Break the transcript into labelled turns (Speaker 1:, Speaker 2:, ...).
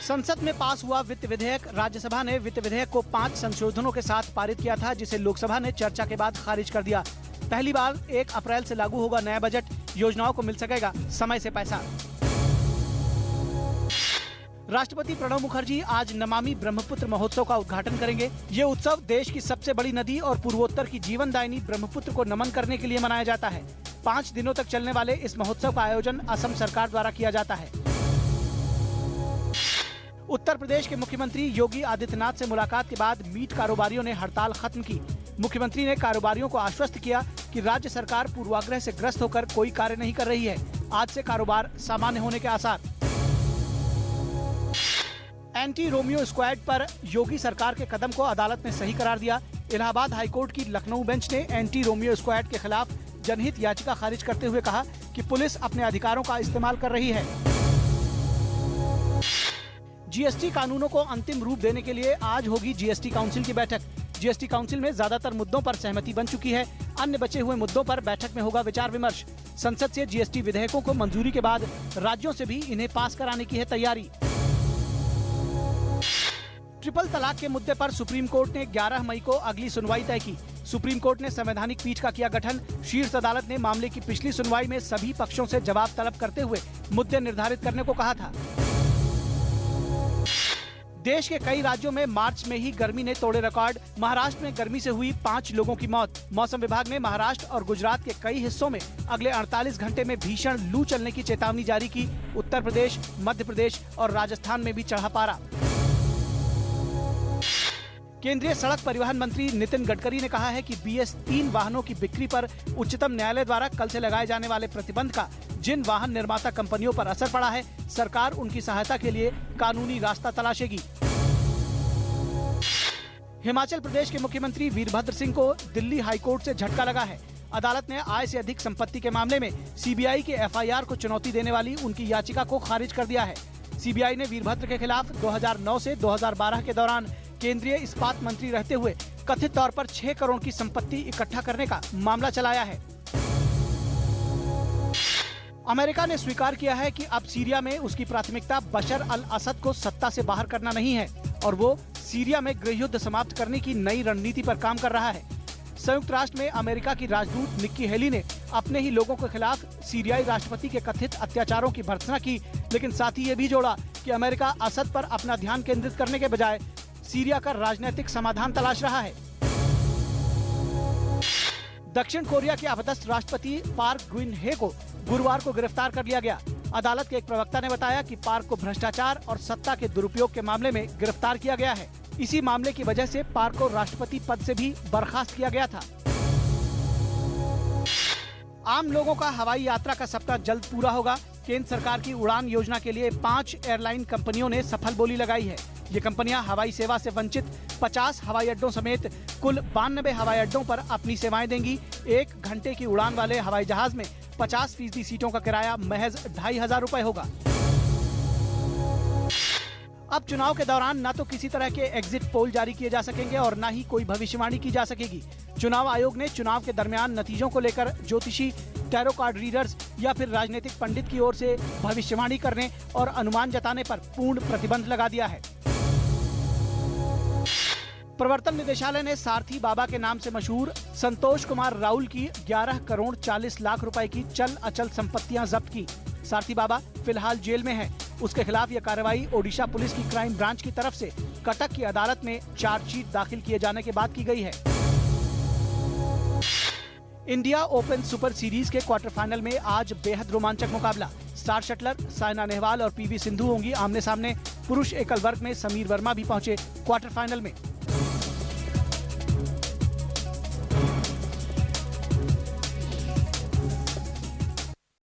Speaker 1: संसद में पास हुआ वित्त विधेयक। राज्यसभा ने वित्त विधेयक को 5 संशोधनों के साथ पारित किया था, जिसे लोकसभा ने चर्चा के बाद खारिज कर दिया। पहली बार 1 अप्रैल से लागू होगा नया बजट। योजनाओं को मिल सकेगा समय से पैसा। राष्ट्रपति प्रणब मुखर्जी आज नमामि ब्रह्मपुत्र महोत्सव का उद्घाटन करेंगे। ये उत्सव देश की सबसे बड़ी नदी और पूर्वोत्तर की जीवनदायिनी ब्रह्मपुत्र को नमन करने के लिए मनाया जाता है। 5 दिनों तक चलने वाले इस महोत्सव का आयोजन असम सरकार द्वारा किया जाता है। उत्तर प्रदेश के मुख्यमंत्री योगी आदित्यनाथ से मुलाकात के बाद मीट कारोबारियों ने हड़ताल खत्म की। मुख्यमंत्री ने कारोबारियों को आश्वस्त किया कि राज्य सरकार पूर्वाग्रह से ग्रस्त होकर कोई कार्य नहीं कर रही है। आज से कारोबार सामान्य होने के आसार। एंटी रोमियो स्क्वाड पर योगी सरकार के कदम को अदालत ने सही करार दिया। इलाहाबाद हाईकोर्ट की लखनऊ बेंच ने एंटी रोमियो स्क्वाड के खिलाफ जनहित याचिका खारिज करते हुए कहा कि पुलिस अपने अधिकारों का इस्तेमाल कर रही है। जीएसटी कानूनों को अंतिम रूप देने के लिए आज होगी जीएसटी काउंसिल की बैठक। जीएसटी काउंसिल में ज्यादातर मुद्दों पर सहमति बन चुकी है। अन्य बचे हुए मुद्दों पर बैठक में होगा विचार विमर्श। संसद से जीएसटी विधेयकों को मंजूरी के बाद राज्यों से भी इन्हें पास कराने की है तैयारी। ट्रिपल तलाक के मुद्दे पर सुप्रीम कोर्ट ने 11 मई को अगली सुनवाई तय की। सुप्रीम कोर्ट ने संवैधानिक पीठ का किया गठन। शीर्ष अदालत ने मामले की पिछली सुनवाई में सभी पक्षों से जवाब तलब करते हुए मुद्दे निर्धारित करने को कहा था। देश के कई राज्यों में मार्च में ही गर्मी ने तोड़े रिकॉर्ड। महाराष्ट्र में गर्मी से हुई 5 लोगों की मौत। मौसम विभाग ने महाराष्ट्र और गुजरात के कई हिस्सों में अगले 48 घंटे में भीषण लू चलने की चेतावनी जारी की। उत्तर प्रदेश, मध्य प्रदेश और राजस्थान में भी चढ़ा पारा। केंद्रीय सड़क परिवहन मंत्री नितिन गडकरी ने कहा है कि BS3 वाहनों की बिक्री पर उच्चतम न्यायालय द्वारा कल से लगाए जाने वाले प्रतिबंध का जिन वाहन निर्माता कंपनियों पर असर पड़ा है, सरकार उनकी सहायता के लिए कानूनी रास्ता तलाशेगी। हिमाचल प्रदेश के मुख्यमंत्री वीरभद्र सिंह को दिल्ली हाईकोर्ट से झटका लगा है। अदालत ने आय से अधिक संपत्ति के मामले में CBI के FIR को चुनौती देने वाली उनकी याचिका को खारिज कर दिया है। CBI ने वीरभद्र के खिलाफ 2009 से 2012 के दौरान केंद्रीय इस्पात मंत्री रहते हुए कथित तौर पर 6 करोड़ की संपत्ति इकट्ठा करने का मामला चलाया है। अमेरिका ने स्वीकार किया है कि अब सीरिया में उसकी प्राथमिकता बशर अल असद को सत्ता से बाहर करना नहीं है और वो सीरिया में गृहयुद्ध समाप्त करने की नई रणनीति पर काम कर रहा है। संयुक्त राष्ट्र में अमेरिका की राजदूत निक्की हेली ने अपने ही लोगों के खिलाफ सीरियाई राष्ट्रपति के कथित अत्याचारों की भर्त्सना की, लेकिन साथ ही ये भी जोड़ा कि अमेरिका असद पर अपना ध्यान केंद्रित करने के बजाय सीरिया का राजनीतिक समाधान तलाश रहा है। दक्षिण कोरिया के अपदस्थ राष्ट्रपति पार्क ग्विन-हे को गुरुवार को गिरफ्तार कर लिया गया। अदालत के एक प्रवक्ता ने बताया कि पार्क को भ्रष्टाचार और सत्ता के दुरुपयोग के मामले में गिरफ्तार किया गया है। इसी मामले की वजह से पार्क को राष्ट्रपति पद से भी बर्खास्त किया गया था। आम लोगों का हवाई यात्रा का सपना जल्द पूरा होगा। केंद्र सरकार की उड़ान योजना के लिए 5 एयरलाइन कंपनियों ने सफल बोली लगाई है। ये कंपनियां हवाई सेवा से वंचित 50 हवाई अड्डों समेत कुल 92 हवाई अड्डों पर अपनी सेवाएं देंगी। 1 घंटे की उड़ान वाले हवाई जहाज में 50% सीटों का किराया महज 2500 रुपए होगा। अब चुनाव के दौरान न तो किसी तरह के एग्जिट पोल जारी किए जा सकेंगे और न ही कोई भविष्यवाणी की जा सकेगी। चुनाव आयोग ने चुनाव के दरमियान नतीजों को लेकर ज्योतिषी, टैरो कार्ड रीडर्स या फिर राजनीतिक पंडित की ओर से भविष्यवाणी करने और अनुमान जताने पर पूर्ण प्रतिबंध लगा दिया है। प्रवर्तन निदेशालय ने सारथी बाबा के नाम से मशहूर संतोष कुमार राउल की 11 करोड़ 40 लाख रुपए की चल अचल संपत्तियां जब्त की। सारथी बाबा फिलहाल जेल में है। उसके खिलाफ यह कार्रवाई ओडिशा पुलिस की क्राइम ब्रांच की तरफ से कटक की अदालत में चार्जशीट दाखिल किए जाने के बाद की गई है। इंडिया ओपन सुपर सीरीज के क्वार्टर फाइनल में आज बेहद रोमांचक मुकाबला। स्टार शटलर साइना नेहवाल और PV सिंधु होंगी आमने सामने। पुरुष एकल वर्ग में समीर वर्मा भी पहुंचे क्वार्टर फाइनल में।